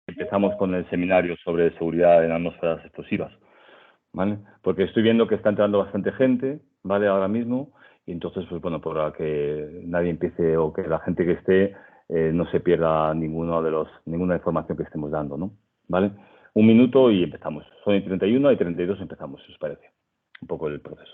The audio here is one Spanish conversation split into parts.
empezamos con el seminario sobre seguridad en atmósferas explosivas, ¿vale? Porque estoy viendo que está entrando bastante gente, ¿vale? Ahora mismo, y entonces, pues bueno, para que nadie empiece o que la gente que esté no se pierda ninguna información que estemos dando, ¿no? ¿Vale? Un minuto y empezamos. Son y 31 y 32 empezamos, si os parece. Un poco el proceso.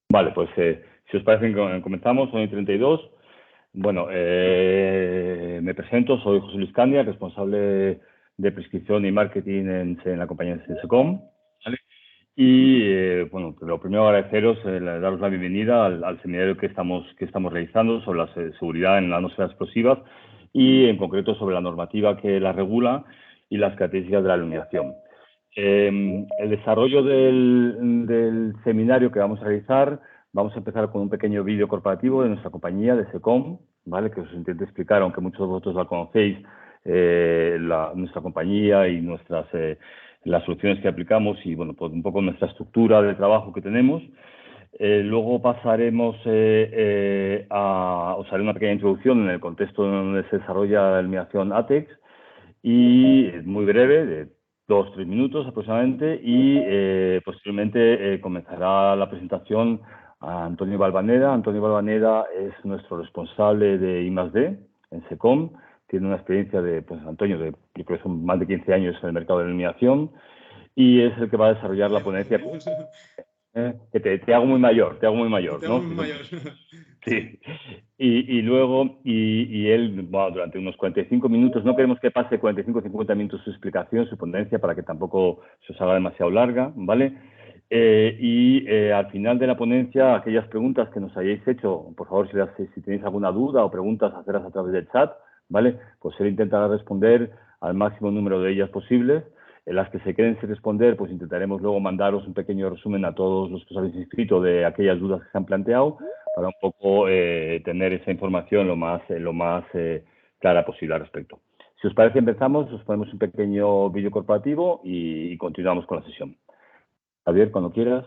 Vale, pues si os parece, comenzamos. Son y 32. Bueno, me presento, soy José Luis Candia, responsable de prescripción y marketing en la compañía Sensecom, ¿vale? Y bueno, lo primero agradeceros, daros la bienvenida al seminario que estamos realizando sobre la seguridad en las atmósferas explosivas y en concreto sobre la normativa que la regula y las características de la iluminación. El desarrollo del seminario que vamos a realizar, vamos a empezar con un pequeño vídeo corporativo de nuestra compañía, de SECOM, ¿vale? Que os intento explicar, aunque muchos de vosotros la conocéis, nuestra compañía y las soluciones que aplicamos y, bueno, pues un poco nuestra estructura de trabajo que tenemos. Luego pasaremos os haré una pequeña introducción en el contexto donde se desarrolla la iluminación ATEX y muy breve, de 2-3 minutos aproximadamente, y posteriormente comenzará la presentación a Antonio Valvaneda. Antonio Valvaneda es nuestro responsable de I+D en SECOM. Tiene una experiencia Antonio, yo creo que son más de 15 años en el mercado de la iluminación y es el que va a desarrollar la ponencia. Que te hago muy mayor, Te hago ¿no? muy mayor. Sí. Y luego, él, bueno, durante unos 45 minutos, no queremos que pase 45 o 50 minutos su explicación, su ponencia, para que tampoco se os haga demasiado larga, ¿vale? Al final de la ponencia, aquellas preguntas que nos hayáis hecho, por favor, si tenéis alguna duda o preguntas, hacerlas a través del chat, ¿vale? Pues él intentará responder al máximo número de ellas posibles. En las que se queden sin responder, pues intentaremos luego mandaros un pequeño resumen a todos los que os habéis inscrito de aquellas dudas que se han planteado, para un poco tener esa información lo más clara posible al respecto. Si os parece, empezamos, os ponemos un pequeño vídeo corporativo y continuamos con la sesión. Javier, cuando quieras.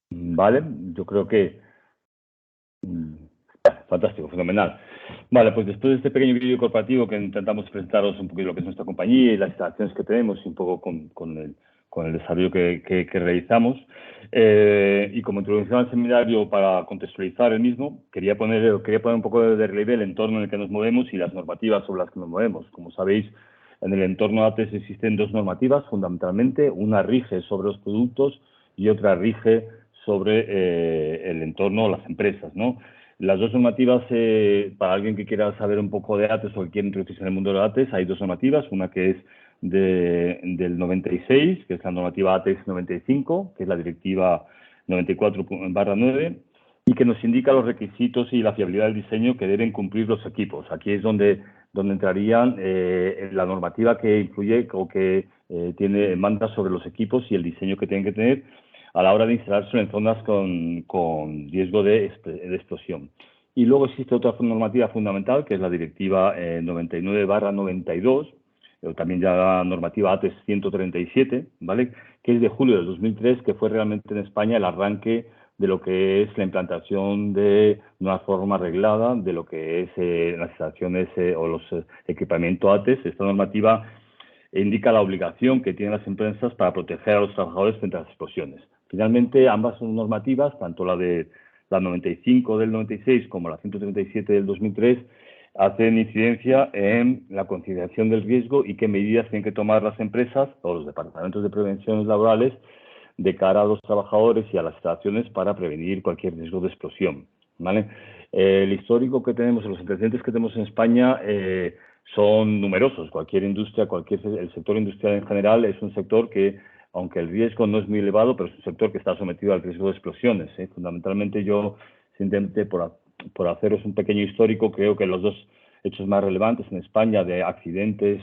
Vale, yo creo que fantástico, fenomenal. Vale, pues después de este pequeño vídeo corporativo que intentamos presentaros un poquito lo que es nuestra compañía y las instalaciones que tenemos y un poco con el desarrollo que realizamos, y como introducción al seminario para contextualizar el mismo, quería poner un poco de relieve el entorno en el que nos movemos y las normativas sobre las que nos movemos. Como sabéis, en el entorno ATEX existen dos normativas, fundamentalmente. Una rige sobre los productos y otra rige sobre el entorno, las empresas, ¿no? Las dos normativas, para alguien que quiera saber un poco de ATEX o que quiera introducirse en el mundo de ATEX, hay dos normativas. Una que es del 96, que es la normativa ATEX 95, que es la directiva 94/9, y que nos indica los requisitos y la fiabilidad del diseño que deben cumplir los equipos. Aquí es donde entrarían la normativa que influye o que manda sobre los equipos y el diseño que tienen que tener a la hora de instalarse en zonas con riesgo de explosión. Y luego existe otra normativa fundamental, que es la Directiva 99/92, o también ya la normativa ATES 137, ¿vale?, que es de julio del 2003, que fue realmente en España el arranque de lo que es la implantación de una forma reglada de lo que es las instalaciones o los equipamientos ATES. Esta normativa indica la obligación que tienen las empresas para proteger a los trabajadores frente a las explosiones. Finalmente, ambas son normativas, tanto la de la 95 del 96 como la 137 del 2003, hacen incidencia en la concienciación del riesgo y qué medidas tienen que tomar las empresas o los departamentos de prevenciones laborales de cara a los trabajadores y a las instalaciones para prevenir cualquier riesgo de explosión, ¿vale? El histórico que tenemos, los antecedentes que tenemos en España son numerosos. Cualquier industria, el sector industrial en general es un sector que, aunque el riesgo no es muy elevado, pero es un sector que está sometido al riesgo de explosiones. Fundamentalmente, yo, simplemente por haceros un pequeño histórico, creo que los dos hechos más relevantes en España de accidentes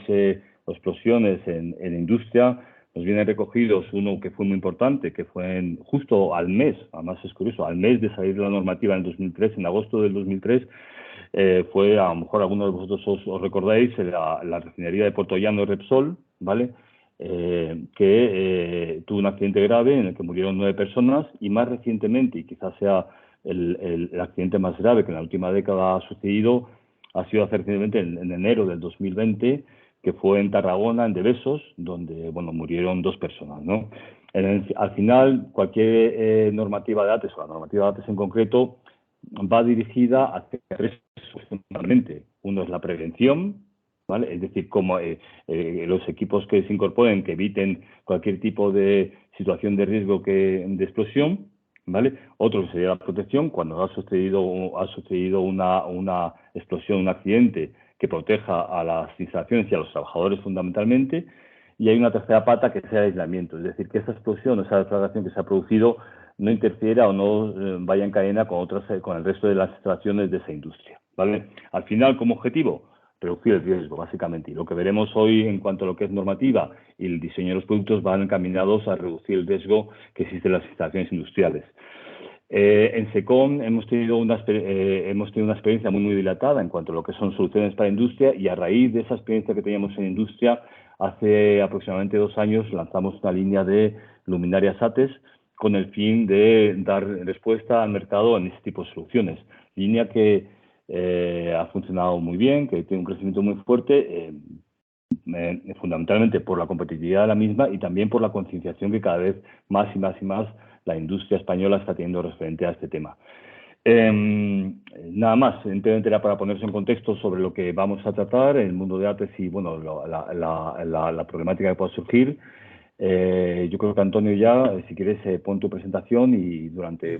o explosiones en industria nos vienen recogidos. Uno que fue muy importante, que fue justo al mes, además es curioso, al mes de salir la normativa en 2003, en agosto del 2003, fue, a lo mejor algunos de vosotros os recordáis, la refinería de Puerto Llano, Repsol, ¿vale?, que tuvo un accidente grave en el que murieron 9 personas, y más recientemente, y quizás sea el accidente más grave que en la última década ha sucedido, ha sido hace recientemente en enero del 2020, que fue en Tarragona, en Devesos, donde, bueno, murieron 2 personas, ¿no? Al final, cualquier normativa de ATES, o la normativa de ATES en concreto, va dirigida hacia 3 fundamentalmente. Uno es la prevención, ¿vale?, es decir, como los equipos que se incorporen, que eviten cualquier tipo de situación de riesgo de explosión, ¿vale? Otro sería la protección, cuando ha sucedido una explosión, un accidente, que proteja a las instalaciones y a los trabajadores fundamentalmente. Y hay una tercera pata, que es el aislamiento, es decir, que esa explosión, esa deflagración que se ha producido no interfiera o no vaya en cadena con el resto de las instalaciones de esa industria, ¿vale? Al final, como objetivo, reducir el riesgo, básicamente. Y lo que veremos hoy en cuanto a lo que es normativa y el diseño de los productos van encaminados a reducir el riesgo que existe en las instalaciones industriales. En SECOM hemos tenido una experiencia muy dilatada en cuanto a lo que son soluciones para industria, y a raíz de esa experiencia que teníamos en industria, hace aproximadamente 2 años lanzamos una línea de luminarias ATES con el fin de dar respuesta al mercado en este tipo de soluciones. Línea que ha funcionado muy bien, que tiene un crecimiento muy fuerte, fundamentalmente por la competitividad de la misma y también por la concienciación que cada vez más y más y más la industria española está teniendo referente a este tema. Nada más, simplemente era para ponerse en contexto sobre lo que vamos a tratar en el mundo de ATES y, bueno, la problemática que pueda surgir. Yo creo que, Antonio, ya, si quieres, pon tu presentación y durante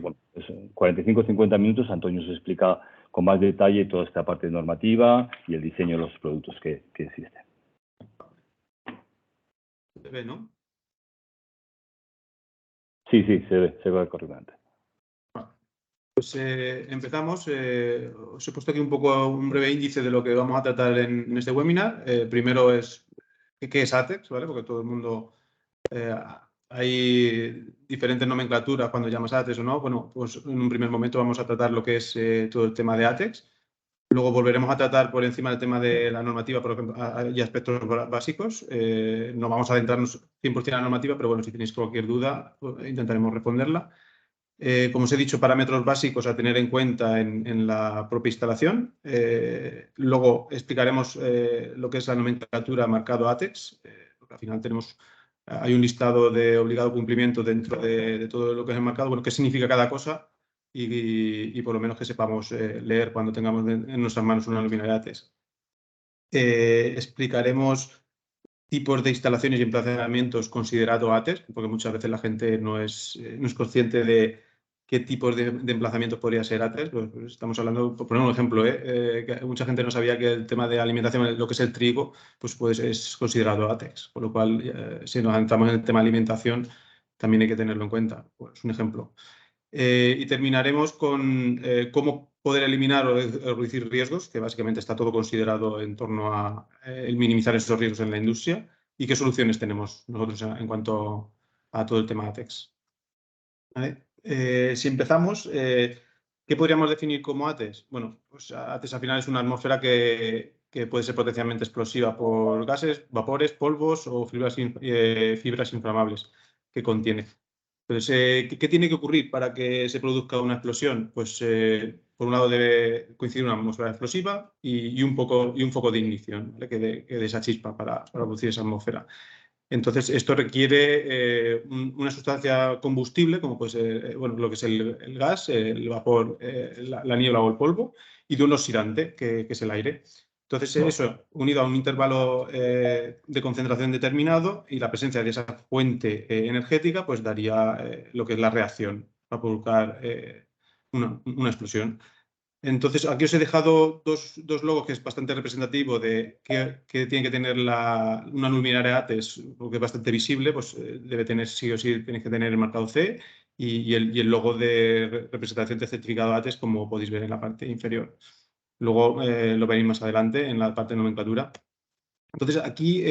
45 o 50 minutos Antonio se explica con más detalle toda esta parte normativa y el diseño de los productos que existen. Se ve, ¿no? Sí, se ve correctamente. Pues empezamos. Os he puesto aquí un poco un breve índice de lo que vamos a tratar en este webinar. Primero es qué es ATEX, ¿vale? Porque todo el mundo hay diferentes nomenclaturas cuando llamas ATEX o no. Bueno, pues en un primer momento vamos a tratar lo que es todo el tema de ATEX. Luego volveremos a tratar por encima del tema de la normativa, por ejemplo, y aspectos básicos. No vamos a adentrarnos 100% en la normativa, pero bueno, si tenéis cualquier duda, pues intentaremos responderla. Como os he dicho, parámetros básicos a tener en cuenta en la propia instalación. Luego explicaremos lo que es la nomenclatura marcado ATEX, porque al final hay un listado de obligado cumplimiento dentro de todo lo que es el marcado, bueno, qué significa cada cosa y por lo menos que sepamos leer cuando tengamos en nuestras manos una luminaria ATEX. Explicaremos tipos de instalaciones y emplazamientos considerados ATEX, porque muchas veces la gente no es consciente de qué tipos de emplazamientos podría ser ATEX. Pues estamos hablando, por poner un ejemplo, que mucha gente no sabía que el tema de alimentación, lo que es el trigo, pues es considerado ATEX, por lo cual si nos adentramos en el tema de alimentación también hay que tenerlo en cuenta. Pues un ejemplo. Y terminaremos con cómo poder eliminar o reducir riesgos, que básicamente está todo considerado en torno a el minimizar esos riesgos en la industria y qué soluciones tenemos nosotros en cuanto a todo el tema de ATEX. ¿Vale? Si empezamos, ¿qué podríamos definir como ATEX? Bueno, pues ATEX al final es una atmósfera que puede ser potencialmente explosiva por gases, vapores, polvos o fibras inflamables que contiene. Entonces, ¿qué tiene que ocurrir para que se produzca una explosión? Pues, por un lado, debe coincidir una atmósfera explosiva y un foco de ignición, ¿vale? que dé esa chispa para producir esa atmósfera. Entonces, esto requiere una sustancia combustible, como puede ser bueno, lo que es el gas, el vapor, la niebla o el polvo, y de un oxidante, que es el aire. Entonces, eso, unido a un intervalo de concentración determinado y la presencia de esa fuente energética, pues daría lo que es la reacción para provocar una explosión. Entonces, aquí os he dejado dos logos que es bastante representativo de que tiene que tener una luminaria ATEX, porque es bastante visible, pues debe tener sí o sí, tenéis que tener el marcado C y el logo de representación de certificado ATEX, como podéis ver en la parte inferior. Luego lo veréis más adelante en la parte de nomenclatura. Entonces, aquí,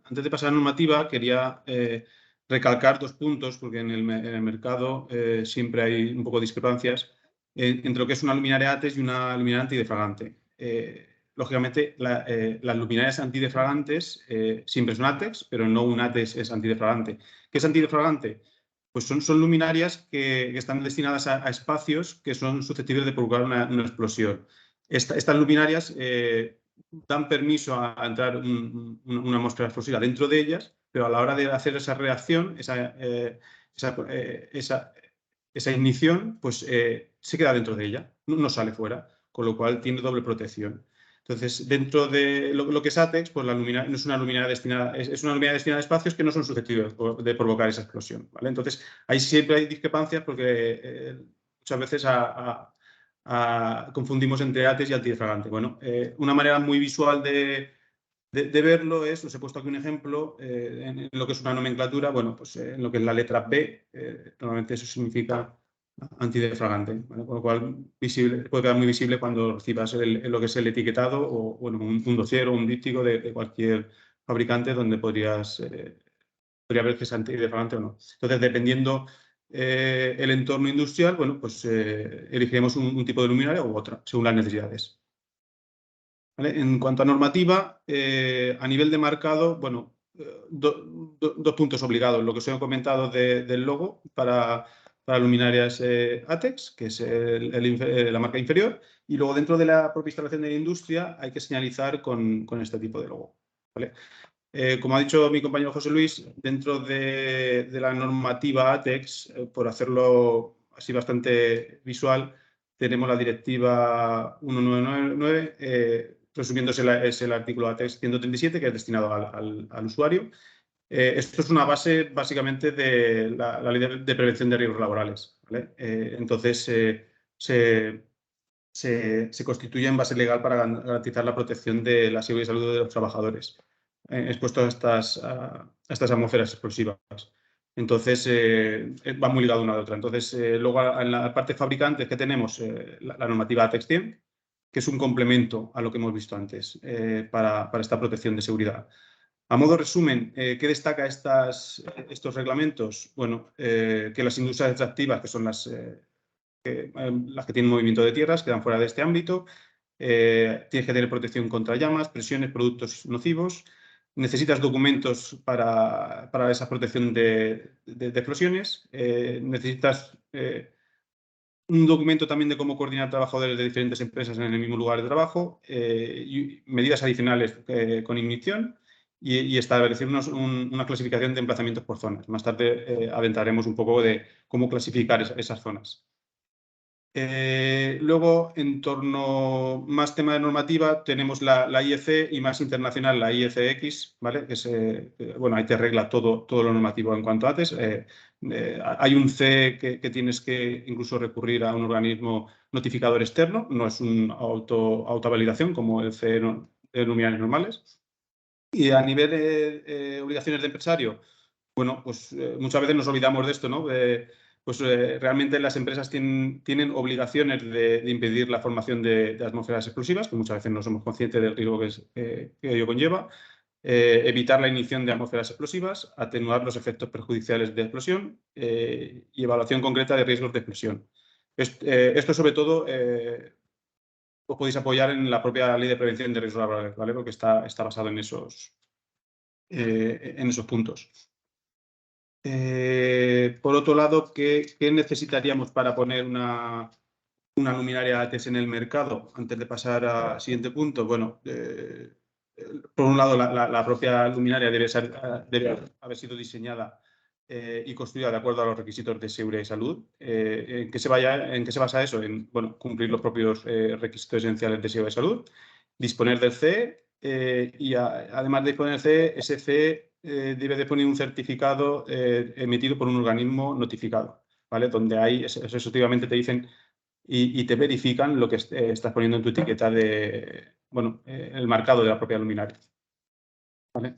antes de pasar a la normativa, quería recalcar 2 puntos, porque en el mercado siempre hay un poco de discrepancias entre lo que es una luminaria ATEX y una luminaria antidefragante. Lógicamente, las luminarias antidefragantes siempre son ATEX, pero no un ATEX es antidefragante. ¿Qué es antidefragante? Pues son luminarias que están destinadas a espacios que son susceptibles de provocar una explosión. Estas luminarias dan permiso a entrar una atmósfera explosiva dentro de ellas, pero a la hora de hacer esa reacción, esa ignición, pues se queda dentro de ella, no sale fuera, con lo cual tiene doble protección. Entonces, dentro de lo que es ATEX, pues la luminaria no es una luminaria destinada, es una luminaria destinada a espacios que no son susceptibles de provocar esa explosión, ¿vale? Entonces, ahí siempre hay discrepancias porque muchas veces confundimos entre ATEX y antidefragante. Bueno, una manera muy visual de verlo es, os he puesto aquí un ejemplo en lo que es una nomenclatura, bueno, pues en lo que es la letra B, normalmente eso significa antidefragante, ¿vale? Con lo cual puede quedar muy visible cuando recibas lo que es el etiquetado o bueno, un dossier o un díptico de cualquier fabricante donde podría ver que es antidefragante o no. Entonces, dependiendo el entorno industrial, bueno, pues elegiremos un tipo de luminaria u otra, según las necesidades. ¿Vale? En cuanto a normativa, a nivel de marcado, bueno, 2 puntos obligados. Lo que os he comentado del logo para luminarias ATEX, que es la marca inferior, y luego dentro de la propia instalación de la industria hay que señalizar con este tipo de logo. ¿Vale? Como ha dicho mi compañero José Luis, dentro de la normativa ATEX, por hacerlo así bastante visual, tenemos la directiva 1999, resumiendo es el artículo ATEX 137, que es destinado al usuario. Esto es una base básicamente de la ley de prevención de riesgos laborales, ¿vale? Entonces, se constituye en base legal para garantizar la protección de la seguridad y salud de los trabajadores expuestos a estas atmósferas explosivas. Entonces, va muy ligado una a otra. Entonces, luego en la parte fabricante que tenemos la normativa ATEX 100, que es un complemento a lo que hemos visto antes para esta protección de seguridad. A modo resumen, ¿qué destaca estos reglamentos? Bueno, que las industrias extractivas, que son las que tienen movimiento de tierras, quedan fuera de este ámbito. Tienes que tener protección contra llamas, presiones, productos nocivos. Necesitas documentos para esa protección de explosiones. Necesitas un documento también de cómo coordinar trabajadores de diferentes empresas en el mismo lugar de trabajo, y medidas adicionales con ignición y establecer una clasificación de emplazamientos por zonas. Más tarde adentraremos un poco de cómo clasificar esas zonas. Luego, en torno más tema de normativa, tenemos la IEC y más internacional la IECX, ¿vale? Que bueno, ahí te regla todo lo normativo en cuanto a ATEX. Hay un C que tienes que incluso recurrir a un organismo notificador externo, no es una autovalidación como el C de luminarias normales. Y a nivel de obligaciones de empresario, bueno, pues muchas veces nos olvidamos de esto, ¿no? pues realmente las empresas tienen obligaciones de impedir la formación de atmósferas explosivas, que muchas veces no somos conscientes del riesgo que ello conlleva, evitar la ignición de atmósferas explosivas, atenuar los efectos perjudiciales de explosión y evaluación concreta de riesgos de explosión. Esto sobre todo os podéis apoyar en la propia Ley de Prevención de Riesgos Laborales, ¿vale? Porque está basado en esos puntos. Por otro lado, ¿qué necesitaríamos para poner una luminaria ATEX en el mercado? Antes de pasar al siguiente punto, bueno, por un lado, la propia luminaria debe haber sido diseñada y construida de acuerdo a los requisitos de seguridad y salud. ¿En qué se basa eso? En cumplir los propios requisitos esenciales de seguridad y salud, disponer del CE y además de disponer del CE, ese CE debe de poner un certificado emitido por un organismo notificado, ¿vale? Donde ahí exhaustivamente te dicen y te verifican lo que estás poniendo en tu etiqueta el marcado de la propia luminaria. ¿Vale?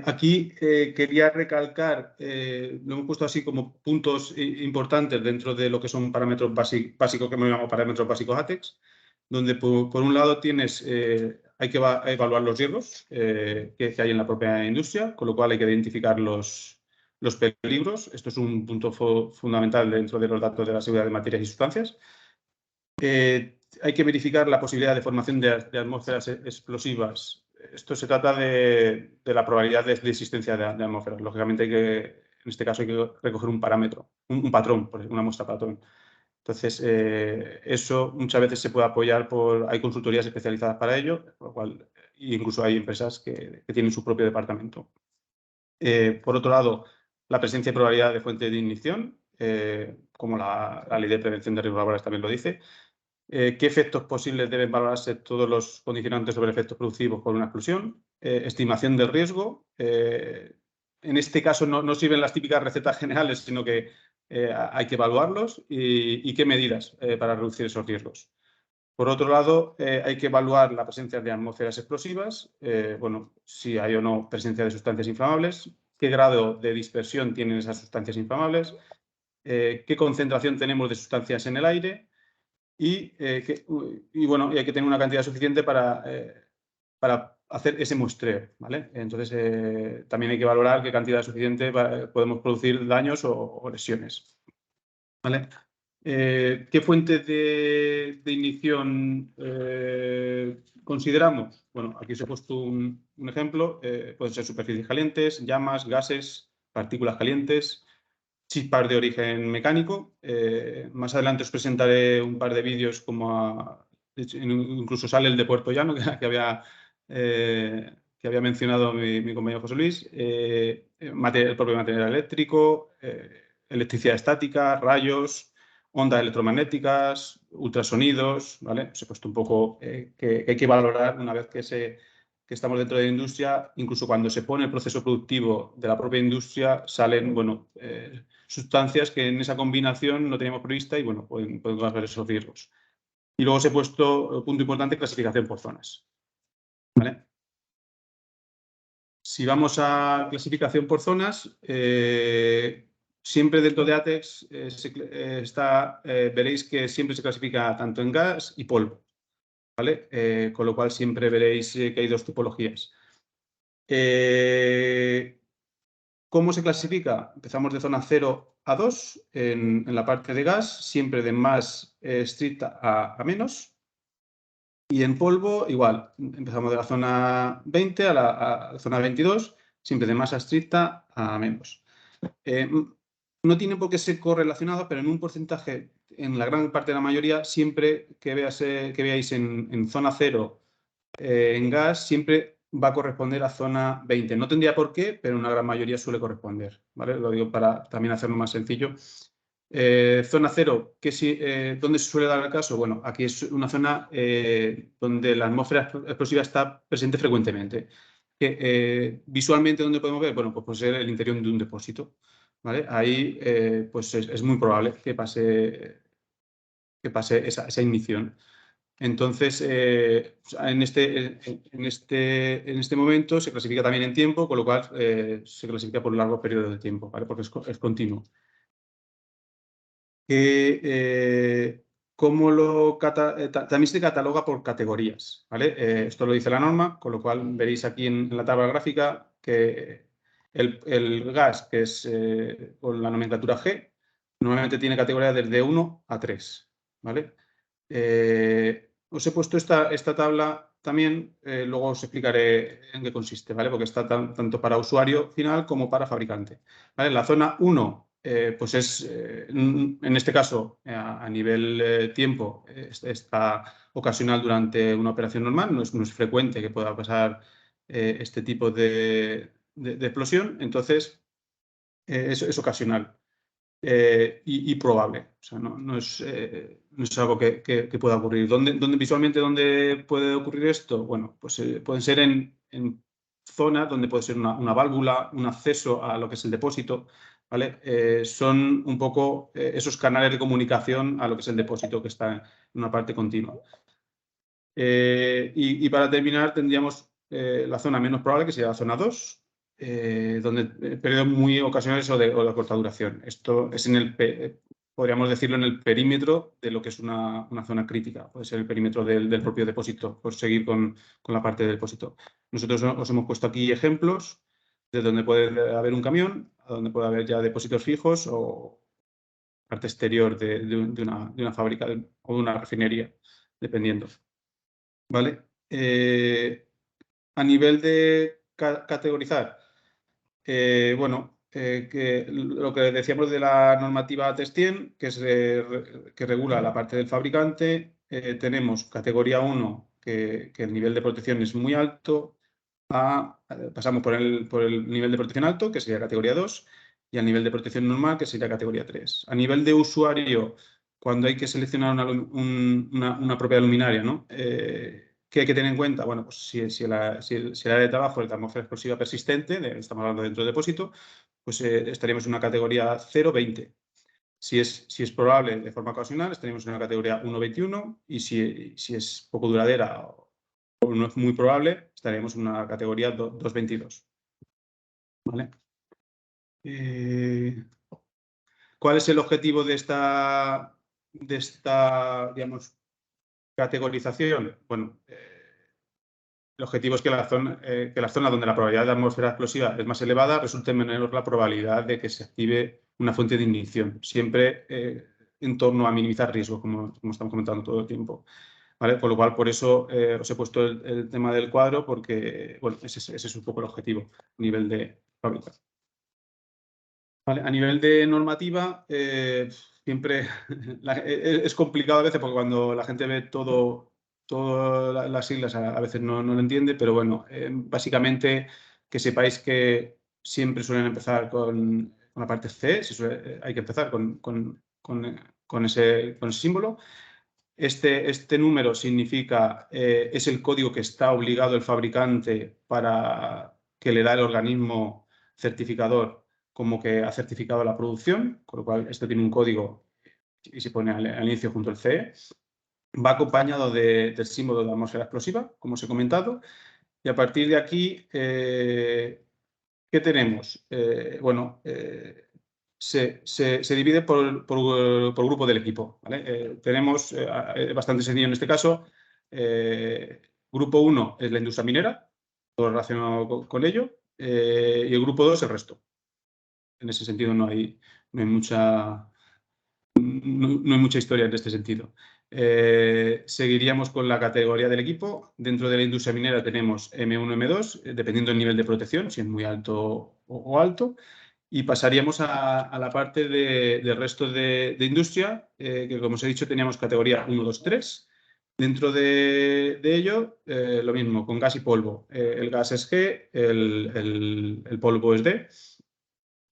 Aquí quería recalcar, lo hemos puesto así como puntos importantes dentro de lo que son parámetros básicos que me llamo parámetros básicos ATEX, donde por un lado hay que evaluar los riesgos que hay en la propia industria, con lo cual hay que identificar los peligros. Esto es un punto fundamental dentro de los datos de la seguridad de materias y sustancias. Hay que verificar la posibilidad de formación de atmósferas explosivas. Esto se trata de la probabilidad de existencia de atmósferas. Lógicamente, en este caso hay que recoger un parámetro, un patrón, una muestra patrón. Entonces, eso muchas veces se puede apoyar hay consultorías especializadas para ello, por lo cual incluso hay empresas que tienen su propio departamento. Por otro lado, la presencia y probabilidad de fuente de ignición, como la Ley de Prevención de Riesgos Laborales también lo dice. ¿Qué efectos posibles deben valorarse todos los condicionantes sobre efectos productivos por una explosión? Estimación del riesgo. En este caso no sirven las típicas recetas generales, sino que hay que evaluarlos y qué medidas para reducir esos riesgos. Por otro lado, hay que evaluar la presencia de atmósferas explosivas, si hay o no presencia de sustancias inflamables, qué grado de dispersión tienen esas sustancias inflamables, qué concentración tenemos de sustancias en el aire y hay que tener una cantidad suficiente para hacer ese muestreo, ¿vale? Entonces, también hay que valorar qué cantidad suficiente podemos producir daños o lesiones, ¿vale? ¿Qué fuentes de ignición consideramos? Bueno, aquí os he puesto un ejemplo. Pueden ser superficies calientes, llamas, gases, partículas calientes, chispas de origen mecánico. Más adelante os presentaré un par de vídeos incluso sale el de Puerto Llano, que había mencionado mi compañero José Luis. El propio material eléctrico, electricidad estática, rayos, ondas electromagnéticas, ultrasonidos, ¿vale? Os he puesto un poco que hay que valorar una vez que estamos dentro de la industria. Incluso cuando se pone el proceso productivo de la propia industria, salen, sustancias que en esa combinación no teníamos prevista y, pueden causar esos riesgos. Y luego os he puesto, punto importante, clasificación por zonas, ¿vale? Si vamos a clasificación por zonas, siempre dentro de ATEX veréis que siempre se clasifica tanto en gas y polvo, ¿vale? Con lo cual siempre veréis que hay dos tipologías. ¿Cómo se clasifica? Empezamos de zona 0 a 2 en la parte de gas, siempre de más estricta a menos. Y en polvo, igual, empezamos de la zona 20 a la zona 22, siempre de más estricta a menos. No tiene por qué ser correlacionado, pero en un porcentaje, en la gran parte de la mayoría, siempre que veáis en zona 0 en gas, siempre va a corresponder a zona 20. No tendría por qué, pero en una gran mayoría suele corresponder, ¿vale? Lo digo para también hacerlo más sencillo. Zona 0, ¿dónde se suele dar el caso? Bueno, aquí es una zona donde la atmósfera explosiva está presente frecuentemente. Visualmente, ¿dónde podemos ver? Bueno, pues puede ser el interior de un depósito, ¿vale? Ahí pues es muy probable que pase esa ignición. Entonces, en este momento se clasifica también en tiempo, con lo cual se clasifica por largos periodos de tiempo, ¿vale? Porque es continuo. que también se cataloga por categorías, ¿vale? Esto lo dice la norma, con lo cual veréis aquí en la tabla gráfica que el gas, que es con la nomenclatura G, normalmente tiene categoría desde 1 a 3, ¿vale? Os he puesto esta tabla también, luego os explicaré en qué consiste, ¿vale? Porque está tanto para usuario final como para fabricante, ¿vale? La zona 1, pues es, en este caso, a nivel tiempo, está ocasional durante una operación normal, no es frecuente que pueda pasar este tipo de explosión, entonces es ocasional. Y probable. O sea, no es algo que pueda ocurrir. Visualmente, ¿dónde puede ocurrir esto? Bueno, pues pueden ser en zonas donde puede ser una válvula, un acceso a lo que es el depósito, ¿vale? Son un poco esos canales de comunicación a lo que es el depósito, que está en una parte continua. Y para terminar, tendríamos la zona menos probable, que sería la zona 2, donde periodos muy ocasionales o de corta duración. Esto es podríamos decirlo, en el perímetro de lo que es una zona crítica. Puede ser el perímetro del propio depósito, por seguir con la parte del depósito. Nosotros os hemos puesto aquí ejemplos de donde puede haber un camión, a donde puede haber ya depósitos fijos o parte exterior de una fábrica o de una refinería, dependiendo. ¿Vale? A nivel de categorizar, bueno, que lo que decíamos de la normativa ATEX 100, que regula la parte del fabricante, tenemos categoría 1, que el nivel de protección es muy alto, pasamos por el nivel de protección alto, que sería categoría 2, y al nivel de protección normal, que sería categoría 3. A nivel de usuario, cuando hay que seleccionar una propia luminaria, ¿no? ¿Qué hay que tener en cuenta? Bueno, pues si el área de trabajo es de atmósfera explosiva persistente, estamos hablando dentro del depósito, pues estaríamos en una categoría 0,20. Si es probable de forma ocasional, estaríamos en una categoría 1,21, y si es poco duradera o no es muy probable, estaríamos en una categoría 2,22. ¿Vale? ¿Cuál es el objetivo de esta digamos, categorización? Bueno, el objetivo es que la zona donde la probabilidad de atmósfera explosiva es más elevada resulte menor la probabilidad de que se active una fuente de ignición, siempre en torno a minimizar riesgos, como estamos comentando todo el tiempo. ¿Vale? Por lo cual, por eso os he puesto el tema del cuadro, porque bueno, ese es un poco el objetivo a nivel de fábrica. ¿Vale? A nivel de normativa, siempre es complicado a veces, porque cuando la gente ve todas las siglas a veces no lo entiende, pero bueno, básicamente que sepáis que siempre suelen empezar con la parte C, hay que empezar con ese símbolo. Este número significa, es el código que está obligado el fabricante para que le da el organismo certificador como que ha certificado la producción, con lo cual esto tiene un código y se pone al inicio junto al CE. Va acompañado del símbolo de atmósfera explosiva, como os he comentado, y a partir de aquí, ¿qué tenemos? Bueno, se divide por grupo del equipo, ¿vale? Tenemos bastante sencillo en este caso. Grupo 1 es la industria minera, todo relacionado con ello, y el grupo 2 el resto. En ese sentido no hay mucha historia en este sentido. Seguiríamos con la categoría del equipo. Dentro de la industria minera tenemos M1, M2, dependiendo del nivel de protección, si es muy alto o alto. Y pasaríamos a la parte del resto de industria, que como os he dicho teníamos categoría 1, 2, 3. Dentro de ello, lo mismo, con gas y polvo. El gas es G, el polvo es D.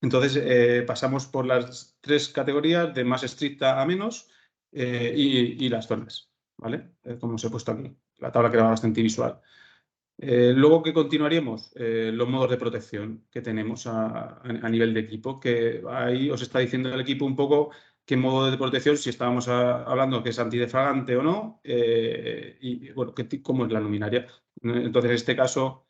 Entonces, pasamos por las 3 categorías, de más estricta a menos, y las zonas, ¿vale? Como os he puesto aquí. La tabla queda bastante visual. Luego, ¿qué continuaríamos? Los modos de protección que tenemos a nivel de equipo, que ahí os está diciendo el equipo un poco qué modo de protección, si estábamos hablando que es antidefragante o no, y bueno, cómo es la luminaria. Entonces, en este caso,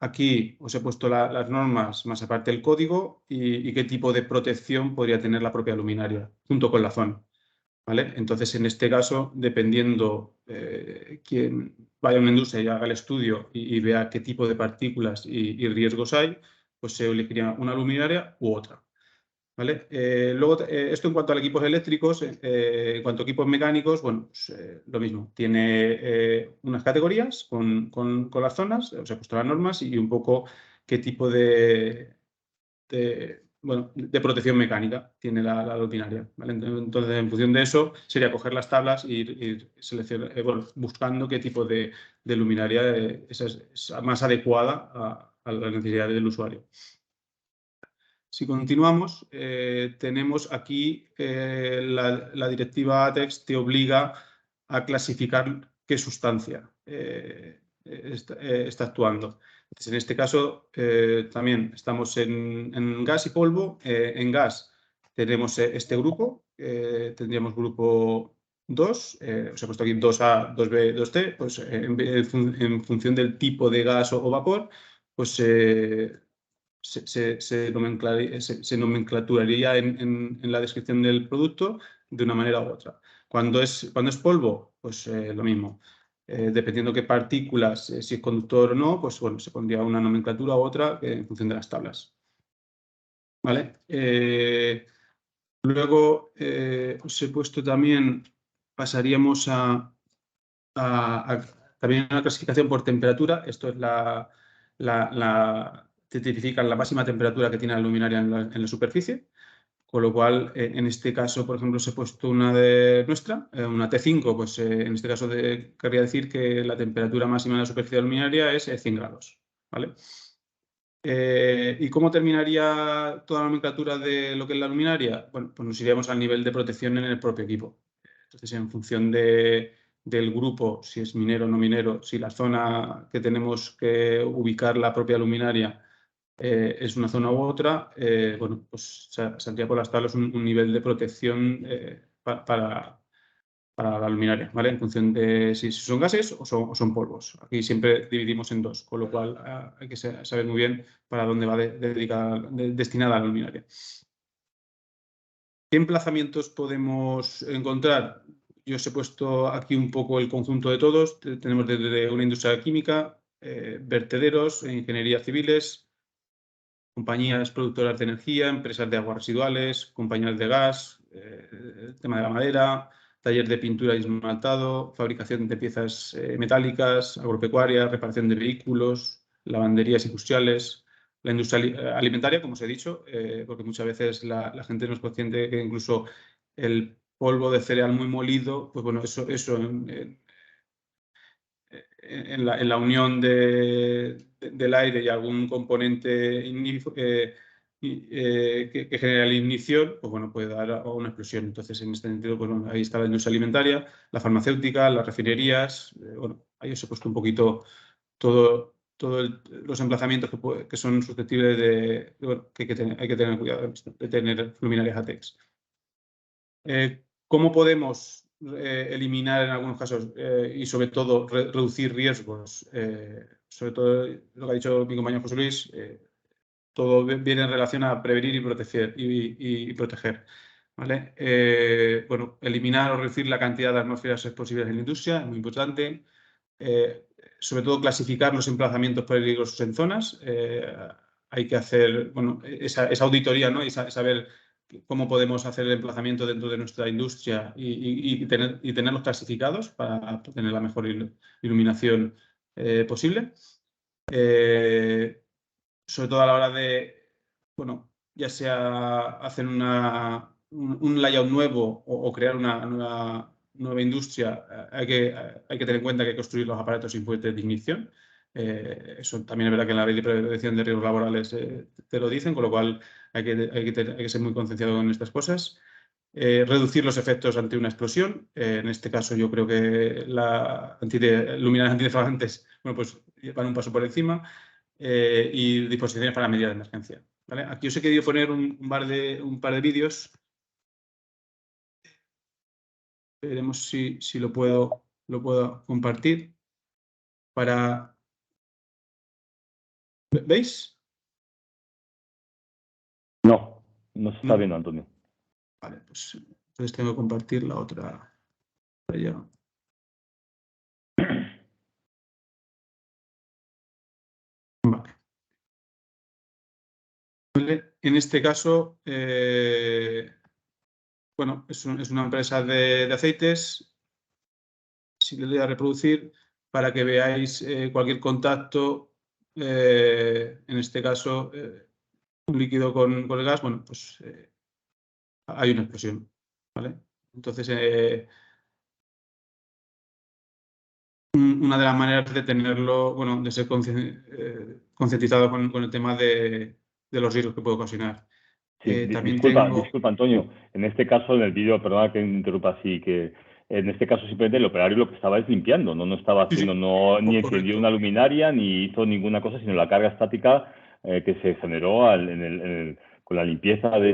Aquí os he puesto las normas más aparte el código y qué tipo de protección podría tener la propia luminaria junto con la zona. ¿Vale? Entonces, en este caso, dependiendo quién vaya a una industria y haga el estudio y vea qué tipo de partículas y riesgos hay, pues se elegiría una luminaria u otra. ¿Vale? Luego, esto en cuanto a equipos eléctricos, en cuanto a equipos mecánicos, bueno, pues, lo mismo. Tiene unas categorías con las zonas, os he puesto las normas y un poco qué tipo de protección mecánica tiene la luminaria. ¿Vale? Entonces, en función de eso, sería coger las tablas e ir buscando qué tipo de luminaria es más adecuada a las necesidades del usuario. Si continuamos, tenemos aquí la directiva ATEX te obliga a clasificar qué sustancia está actuando. Entonces, en este caso, también estamos en gas y polvo. En gas tenemos este grupo, tendríamos grupo 2, os he puesto aquí 2A, 2B, 2C, pues en función del tipo de gas o vapor, pues se nomenclaturaría en la descripción del producto de una manera u otra. Cuando es polvo, pues lo mismo. Dependiendo qué partículas, si es conductor o no, pues bueno, se pondría una nomenclatura u otra en función de las tablas. ¿Vale? Luego os he puesto también, pasaríamos también una clasificación por temperatura. Esto es te tipifican la máxima temperatura que tiene la luminaria en la superficie, con lo cual, en este caso, por ejemplo, os he puesto una de nuestra, una T5, pues en este caso querría decir que la temperatura máxima de la superficie de la luminaria es 100 grados. ¿Vale? ¿Y cómo terminaría toda la nomenclatura de lo que es la luminaria? Bueno, pues nos iríamos al nivel de protección en el propio equipo. Entonces, en función del grupo, si es minero o no minero, si la zona que tenemos que ubicar la propia luminaria es una zona u otra, bueno, pues saldría por las tablas un nivel de protección para la luminaria, ¿vale? En función de si son gases o son polvos. Aquí siempre dividimos en dos, con lo cual hay que saber muy bien para dónde va destinada la luminaria. ¿Qué emplazamientos podemos encontrar? Yo os he puesto aquí un poco el conjunto de todos. Tenemos desde una industria química, vertederos, ingeniería civiles, compañías productoras de energía, empresas de aguas residuales, compañías de gas, el tema de la madera, taller de pintura y esmaltado, fabricación de piezas metálicas, agropecuaria, reparación de vehículos, lavanderías industriales, la industria alimentaria, como os he dicho, porque muchas veces la gente no es consciente que incluso el polvo de cereal muy molido, pues bueno, eso en la unión del aire y algún componente que genera la ignición, pues bueno, puede dar una explosión. Entonces, en este sentido, pues bueno, ahí está la industria alimentaria, la farmacéutica, las refinerías. Bueno, ahí os he puesto un poquito todos los emplazamientos que son susceptibles bueno, que hay que tener cuidado de tener luminarias ATEX. ¿Cómo podemos eliminar en algunos casos y sobre todo reducir riesgos? Sobre todo lo que ha dicho mi compañero José Luis, todo viene en relación a prevenir y proteger. ¿Vale? Bueno, eliminar o reducir la cantidad de atmósferas explosivas en la industria es muy importante. Sobre todo clasificar los emplazamientos peligrosos en zonas. Hay que hacer bueno, esa auditoría, ¿no? Y saber cómo podemos hacer el emplazamiento dentro de nuestra industria y tenerlos clasificados para tener la mejor iluminación posible. Sobre todo a la hora de, bueno, ya sea hacer un layout nuevo o crear una nueva industria, hay que tener en cuenta que hay que construir los aparatos sin fuentes de ignición. Eso también es verdad que en la ley de prevención de riesgos laborales te lo dicen, con lo cual hay que ser muy concienciado en estas cosas. Reducir los efectos ante una explosión. En este caso, yo creo que luminarias antideflagantes, bueno, pues van un paso por encima. Y disposiciones para medidas de emergencia. ¿Vale? Aquí os he querido poner un par de vídeos. Veremos si lo puedo compartir para ¿Veis? No, no se está No. viendo, Antonio. Vale, pues entonces tengo que compartir la otra. Ya. Vale. En este caso, bueno, es una empresa de aceites. Si le doy a reproducir para que veáis cualquier contacto, en este caso, un líquido con el gas, bueno, pues hay una explosión, ¿vale? Entonces, una de las maneras de tenerlo, bueno, de ser concientizado con el tema de los riesgos que puede ocasionar. Sí, También disculpa, tengo... Antonio. En este caso, en el vídeo, perdona que interrumpa así, que en este caso simplemente el operario lo que estaba es limpiando, no estaba Sí, haciendo, sí, ni encendió una correcto. luminaria, ni hizo ninguna cosa, sino la carga estática que se generó con la limpieza de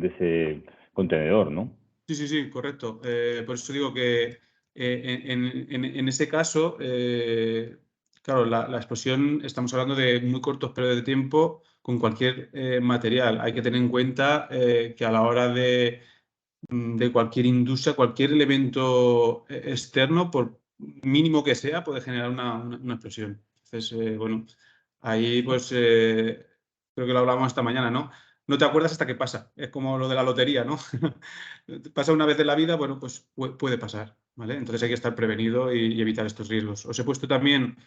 ese contenedor, ¿no? Sí, correcto. Por eso digo que en ese caso, claro, la explosión, estamos hablando de muy cortos periodos de tiempo con cualquier material. Hay que tener en cuenta que a la hora de cualquier industria, cualquier elemento externo, por mínimo que sea, puede generar una explosión. Entonces, bueno, ahí pues creo que lo hablamos esta mañana, ¿no? No te acuerdas hasta que pasa. Es como lo de la lotería, ¿no? Pasa una vez en la vida, bueno, pues puede pasar, ¿vale? Entonces hay que estar prevenido y evitar estos riesgos. Os he puesto también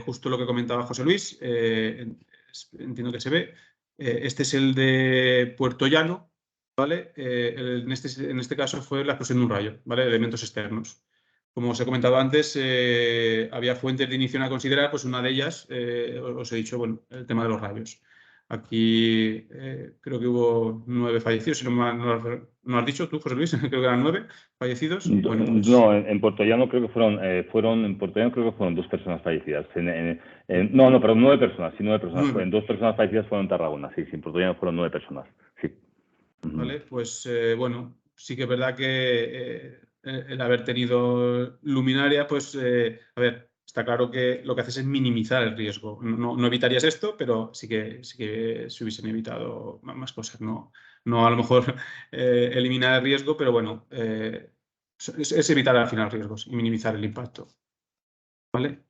justo lo que comentaba José Luis, entiendo que se ve. Este es el de Puerto Llano, ¿vale? En este caso fue la explosión de un rayo, ¿vale? Elementos externos. Como os he comentado antes, había fuentes de ignición a considerar, pues una de ellas, os he dicho, bueno, el tema de los rayos. Aquí creo que hubo 9 fallecidos, si no has dicho tú, José Luis, creo que eran 9 fallecidos. Bueno, pues No, en Puerto Llano creo que en Puerto Llano creo que fueron 2 personas fallecidas. No, perdón, 9 personas, sí, 9 personas. 9. 2 personas fallecidas fueron en Tarragona, sí, en Puerto Llano fueron 9 personas, sí. Ujú. ¿Vale? Pues bueno, sí que es verdad que el haber tenido luminaria, pues a ver, está claro que lo que haces es minimizar el riesgo. No evitarías esto, pero sí que se hubiesen evitado más cosas. No a lo mejor eliminar el riesgo, pero bueno, es evitar al final riesgos y minimizar el impacto. ¿Vale?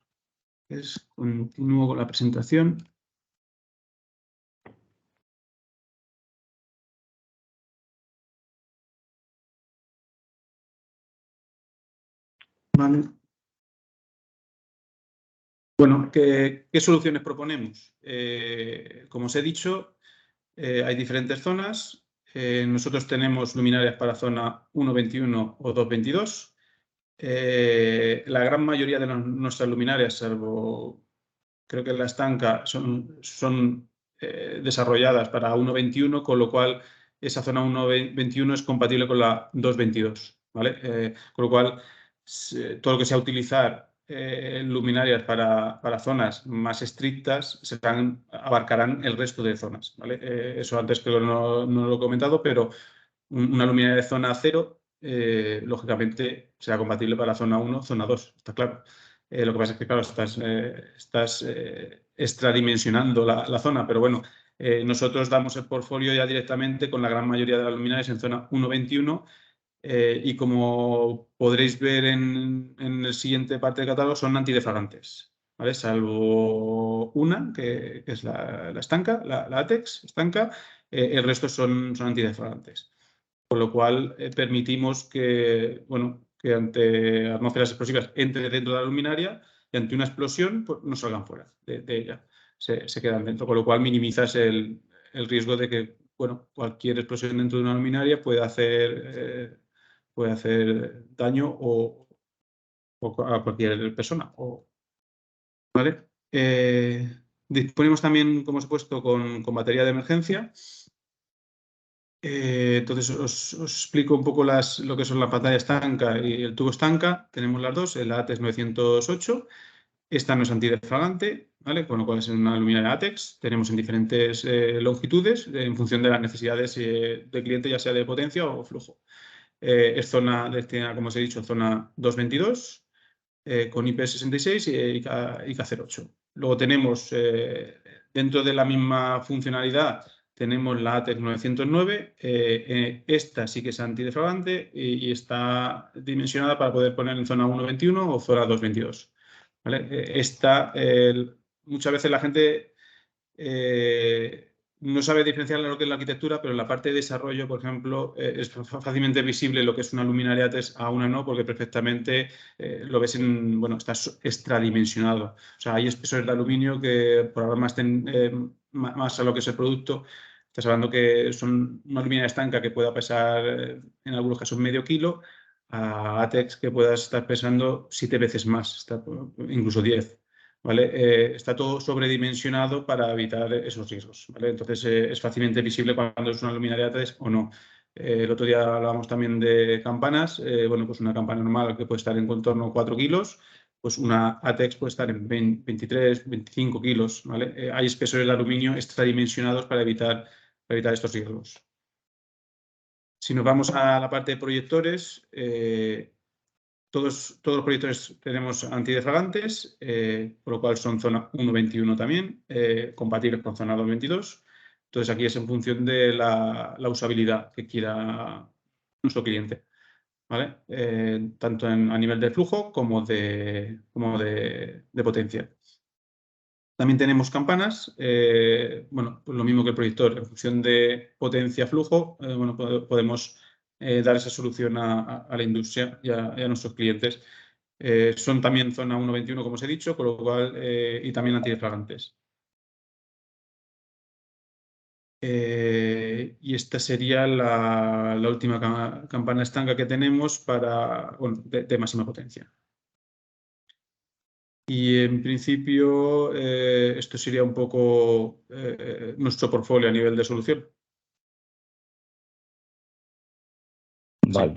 Continúo con la presentación. ¿Vale? Bueno, ¿qué soluciones proponemos? Como os he dicho, hay diferentes zonas. Nosotros tenemos luminarias para zona 1.21 o 2.22. La gran mayoría de nuestras luminarias, salvo creo que la estanca, son desarrolladas para 1.21, con lo cual esa zona 1.21 es compatible con la 2.22, ¿vale? Con lo cual, todo lo que sea utilizar luminarias para zonas más estrictas abarcarán el resto de zonas, ¿vale? Eso antes que no lo he comentado, pero una luminaria de zona 0, lógicamente, será compatible para zona 1, zona 2, está claro. Lo que pasa es que, claro, estás extradimensionando la zona, pero bueno, nosotros damos el portfolio ya directamente con la gran mayoría de las luminarias en zona 1.21 y como podréis ver en el siguiente parte del catálogo, son antidefragantes, ¿vale? Salvo una, que es la estanca, la ATEX estanca, el resto son antidefragantes. Con lo cual permitimos que, bueno, que ante atmósferas explosivas entre dentro de la luminaria y ante una explosión pues, no salgan fuera de ella, se quedan dentro, con lo cual minimizas el riesgo de que, bueno, cualquier explosión dentro de una luminaria puede hacer daño o a cualquier persona. ¿Vale? Disponemos también, como os he puesto, con batería de emergencia. Entonces os explico un poco lo que son la pantalla estanca y el tubo estanca. Tenemos las dos, el ATEX 908. Esta no es antidefragante, ¿vale? Con lo cual es una luminaria ATEX. Tenemos en diferentes longitudes en función de las necesidades del cliente, ya sea de potencia o flujo. Es zona destinada, como os he dicho, zona 222 con IP66 y IK08. Luego tenemos, dentro de la misma funcionalidad, tenemos la ATEX 909. Esta sí que es antidefraudante y está dimensionada para poder poner en zona 1.21 o zona 2.22. ¿Vale? Muchas veces la gente no sabe diferenciar lo que es la arquitectura, pero en la parte de desarrollo, por ejemplo, es fácilmente visible lo que es una luminaria ATEX a una no, porque perfectamente lo ves está extradimensionado. O sea, hay espesores de aluminio que por ahora más a lo que es el producto, estás hablando que son una luminaria estanca que pueda pesar en algunos casos medio kilo, a ATEX que pueda estar pesando 7 veces más, incluso 10. ¿Vale? Está todo sobredimensionado para evitar esos riesgos, ¿vale? Entonces es fácilmente visible cuando es una luminaria ATEX o no. El otro día hablábamos también de campanas. Pues una campana normal que puede estar en torno a 4 kilos, pues una ATEX puede estar en 23, 25 kilos, ¿vale? Hay espesores de aluminio extradimensionados para evitar estos riesgos. Si nos vamos a la parte de proyectores, todos los proyectores tenemos antidefragantes, por lo cual son zona 1.21 también, compatibles con zona 2.22. Entonces aquí es en función de la usabilidad que quiera nuestro cliente, ¿vale? Tanto a nivel de flujo como de potencia. También tenemos campanas, pues lo mismo que el proyector, en función de potencia-flujo, podemos dar esa solución a la industria y a nuestros clientes. Son también zona 1.21, como os he dicho, con lo cual, y también antidefragantes. Y esta sería la última campana estanca que tenemos de máxima potencia. Y en principio esto sería un poco nuestro portfolio a nivel de solución. Vale,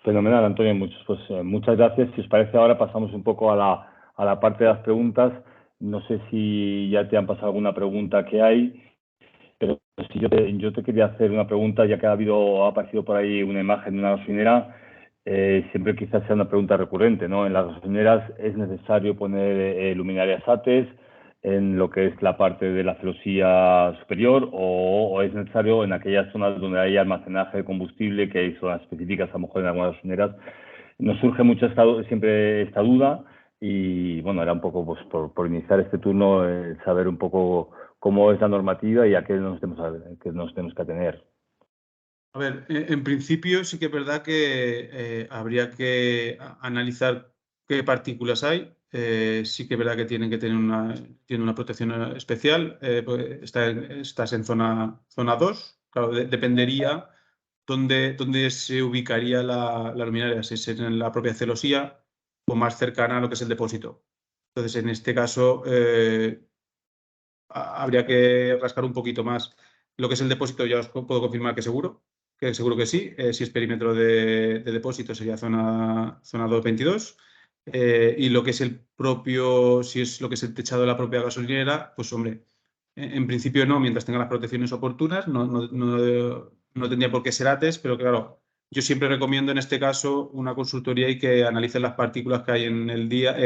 fenomenal, Antonio. Muchas gracias. Si os parece, ahora pasamos un poco a la parte de las preguntas. No sé si ya te han pasado alguna pregunta que hay, pero si yo te quería hacer una pregunta, ya que ha aparecido por ahí una imagen de una gasolinera. Siempre quizás sea una pregunta recurrente, ¿no? En las gasolineras es necesario poner luminarias ATEX en lo que es la parte de la celosía superior, o es necesario en aquellas zonas donde hay almacenaje de combustible, que hay zonas específicas a lo mejor en algunas gasolineras. Nos surge siempre esta duda y bueno, era un poco pues, por iniciar este turno, saber un poco cómo es la normativa y a qué nos tenemos que atener. A ver, en principio sí que es verdad que habría que analizar qué partículas hay. Sí que es verdad que tienen que tener una protección especial. Pues estás en zona 2. Claro, dependería dónde se ubicaría la luminaria, si es en la propia celosía o más cercana a lo que es el depósito. Entonces, en este caso, habría que rascar un poquito más. Lo que es el depósito ya os puedo confirmar que seguro que sí. Si es perímetro de depósito sería zona 2.22. Y lo que es si es lo que es el techado de la propia gasolinera, pues hombre, en principio no, mientras tenga las protecciones oportunas, no tendría por qué ser ATEX, pero claro, yo siempre recomiendo en este caso una consultoría y que analicen las partículas que hay en el día,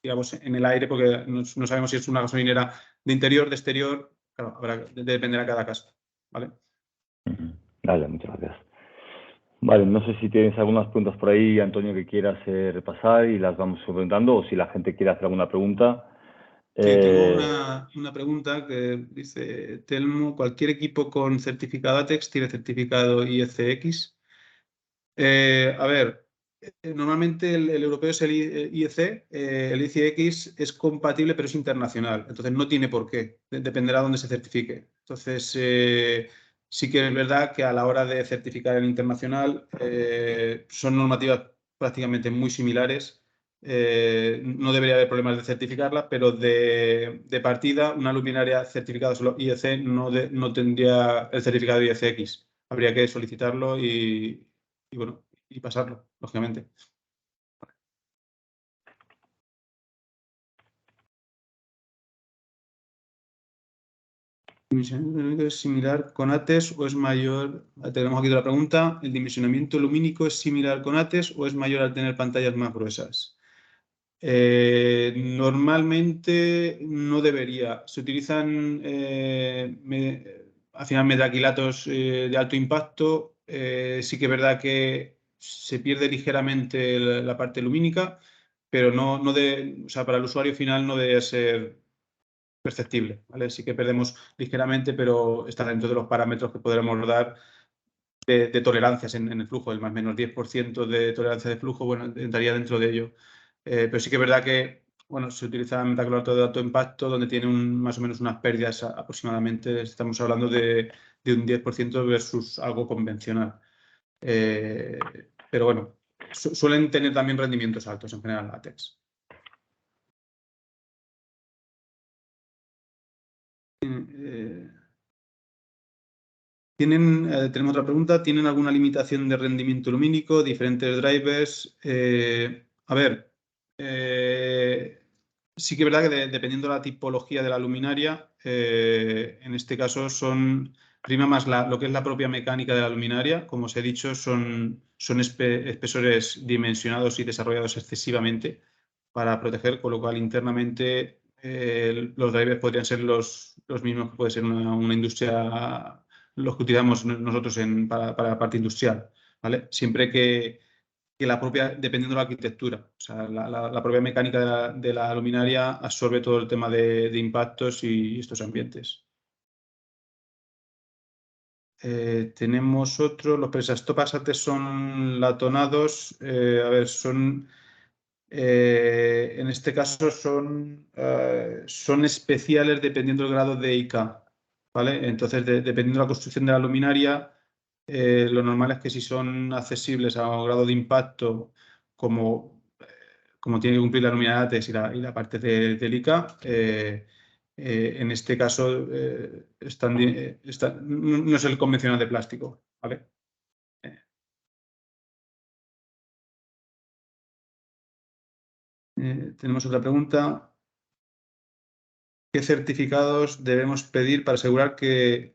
digamos, en el aire, porque no sabemos si es una gasolinera de interior, de exterior. Claro, dependerá cada caso, ¿vale? Vale, muchas gracias. Vale, no sé si tienes algunas preguntas por ahí, Antonio, que quieras repasar y las vamos preguntando, o si la gente quiere hacer alguna pregunta. Sí, tengo una pregunta que dice Telmo: ¿cualquier equipo con certificado ATEX tiene certificado IECX? A ver, normalmente el europeo es el IEC. El IECX es compatible, pero es internacional. Entonces no tiene por qué. Dependerá de dónde se certifique. Entonces sí que es verdad que a la hora de certificar el internacional son normativas prácticamente muy similares. No debería haber problemas de certificarla, pero de partida una luminaria certificada solo IEC no tendría el certificado IECX. Habría que solicitarlo y pasarlo, lógicamente. ¿El dimensionamiento es similar con ATEX o es mayor? Tenemos aquí otra pregunta. ¿El dimensionamiento lumínico es similar con ATEX o es mayor al tener pantallas más gruesas? Normalmente no debería. Se utilizan al final metaquilatos de alto impacto. Sí que es verdad que se pierde ligeramente la parte lumínica, pero o sea, para el usuario final no debe ser perceptible, ¿vale? Sí que perdemos ligeramente, pero está dentro de los parámetros que podremos dar de tolerancias en el flujo. El más o menos 10% de tolerancia de flujo, bueno, entraría dentro de ello. Pero sí que es verdad que, bueno, se utiliza metaclorato de alto impacto, donde tiene más o menos unas pérdidas aproximadamente, estamos hablando de un 10% versus algo convencional. Pero bueno, suelen tener también rendimientos altos en general látex. Tenemos otra pregunta. ¿Tienen alguna limitación de rendimiento lumínico? ¿Diferentes drivers? A ver, sí que es verdad que dependiendo de la tipología de la luminaria, en este caso prima más lo que es la propia mecánica de la luminaria. Como os he dicho, son espesores dimensionados y desarrollados excesivamente para proteger, con lo cual internamente los drivers podrían ser los mismos que puede ser una industria, los que utilizamos nosotros para la parte industrial, ¿vale? Siempre que dependiendo de la arquitectura, o sea, la propia mecánica de la luminaria absorbe todo el tema de impactos y estos ambientes. Tenemos otro, los presastopassates son latonados, a ver, en este caso son especiales dependiendo del grado de IK, ¿vale? Entonces, dependiendo de la construcción de la luminaria, lo normal es que si son accesibles a un grado de impacto como tiene que cumplir la luminaria látex y la parte del IK, en este caso no es el convencional de plástico, ¿vale? Tenemos otra pregunta. ¿Qué certificados debemos pedir para asegurar que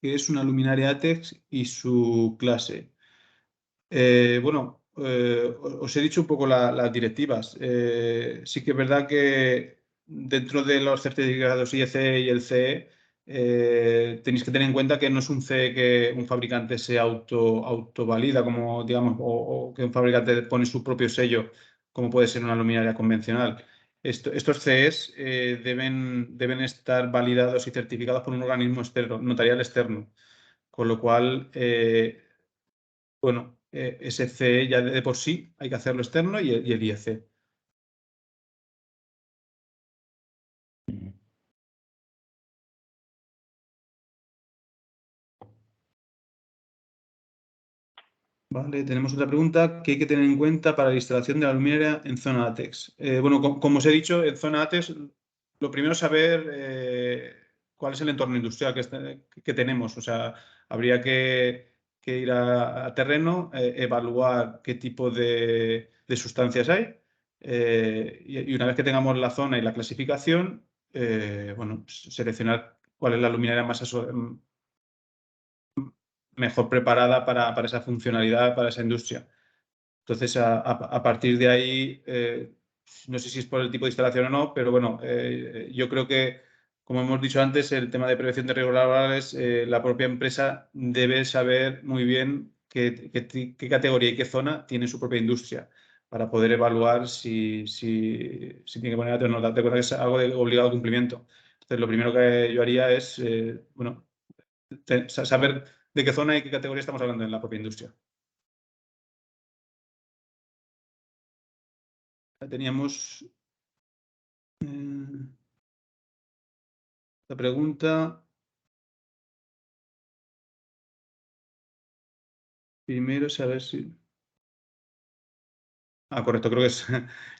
es una luminaria ATEX y su clase? Bueno, os he dicho un poco las directivas. Sí que es verdad que dentro de los certificados IEC y el CE tenéis que tener en cuenta que no es un CE que un fabricante se autovalida, como digamos, o que un fabricante pone su propio sello, como puede ser una luminaria convencional. Estos CEs deben estar validados y certificados por un organismo externo, notarial externo, con lo cual bueno, ese CE ya de por sí hay que hacerlo externo y el IEC. Vale, tenemos otra pregunta. ¿Qué hay que tener en cuenta para la instalación de la luminaria en zona ATEX? Bueno, como os he dicho, en zona ATEX lo primero es saber cuál es el entorno industrial que tenemos. O sea, habría que ir a terreno, evaluar qué tipo de sustancias hay y una vez que tengamos la zona y la clasificación, bueno, seleccionar cuál es la luminaria mejor preparada para esa funcionalidad, para esa industria. Entonces, a partir de ahí, no sé si es por el tipo de instalación o no, pero bueno, yo creo que, como hemos dicho antes, el tema de prevención de riesgos laborales, la propia empresa debe saber muy bien qué categoría y qué zona tiene su propia industria para poder evaluar si tiene que poner atención o no. Date cuenta que es algo de obligado cumplimiento. Entonces, lo primero que yo haría es, bueno, saber de qué zona y qué categoría estamos hablando en la propia industria. Teníamos la pregunta. Primero saber si. Correcto, creo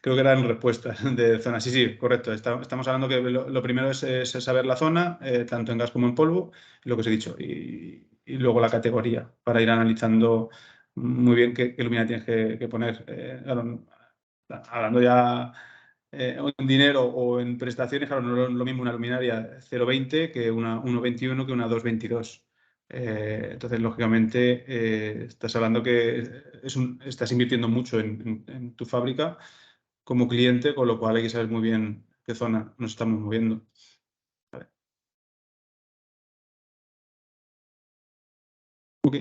que eran respuestas de zona. Sí, sí, correcto. Estamos hablando que lo primero es saber la zona, tanto en gas como en polvo, lo que os he dicho, y luego la categoría, para ir analizando muy bien qué luminaria tienes que poner. Claro, hablando ya en dinero o en prestaciones, claro, no es lo mismo una luminaria 0,20 que una 1,21 que una 2,22. Entonces, lógicamente, estás hablando que estás invirtiendo mucho en tu fábrica, como cliente, con lo cual hay que saber muy bien qué zona nos estamos moviendo. Vale. Ok.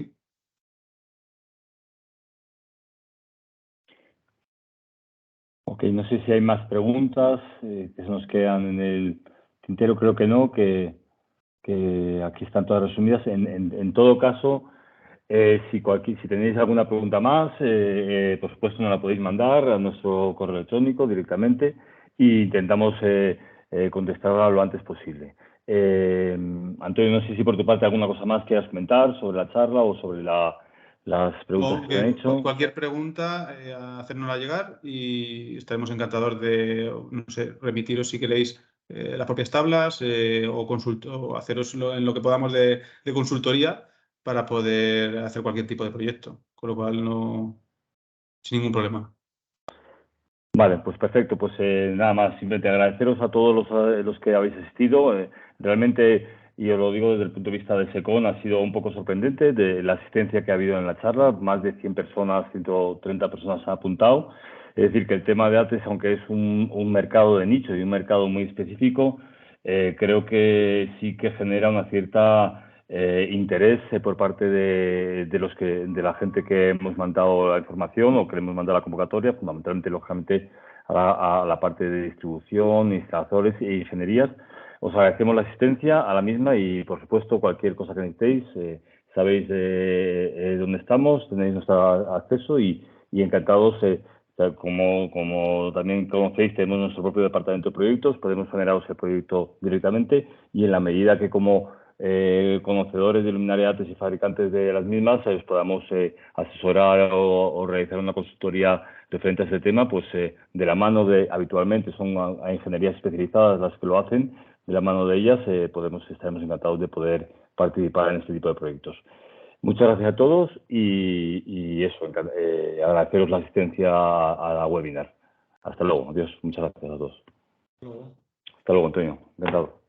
Ok, no sé si hay más preguntas que se nos quedan en el tintero, creo que no, que aquí están todas resumidas. En todo caso, si tenéis alguna pregunta más, por supuesto nos la podéis mandar a nuestro correo electrónico directamente e intentamos contestarla lo antes posible. Antonio, no sé si por tu parte alguna cosa más quieras comentar sobre la charla o sobre las preguntas que te han hecho. Cualquier pregunta, hacérnosla llegar y estaremos encantados de, no sé, remitiros si queréis las propias tablas o haceros en lo que podamos de consultoría para poder hacer cualquier tipo de proyecto, con lo cual no, sin ningún problema. Vale, pues perfecto. Pues nada más, simplemente agradeceros a todos los que habéis asistido. Realmente, y os lo digo desde el punto de vista de SECON, ha sido un poco sorprendente de la asistencia que ha habido en la charla. Más de 100 personas, 130 personas han apuntado. Es decir, que el tema de ATES, aunque es un mercado de nicho y un mercado muy específico, creo que sí que genera una cierta interés por parte de la gente que hemos mandado la información o que le hemos mandado la convocatoria, fundamentalmente, lógicamente, a la parte de distribución, instaladores e ingenierías. Os agradecemos la asistencia a la misma y, por supuesto, cualquier cosa que necesitéis, sabéis dónde estamos, tenéis nuestro acceso y encantados. Como también conocéis, tenemos nuestro propio departamento de proyectos, podemos generaros el proyecto directamente y en la medida que como conocedores de luminaria ATES y fabricantes de las mismas os podamos asesorar o realizar una consultoría referente a ese tema, pues de la mano habitualmente son a ingenierías especializadas las que lo hacen, de la mano de ellas estaremos encantados de poder participar en este tipo de proyectos. Muchas gracias a todos y eso, agradeceros la asistencia a la webinar. Hasta luego, adiós, muchas gracias a todos. Hasta luego, Antonio, encantado.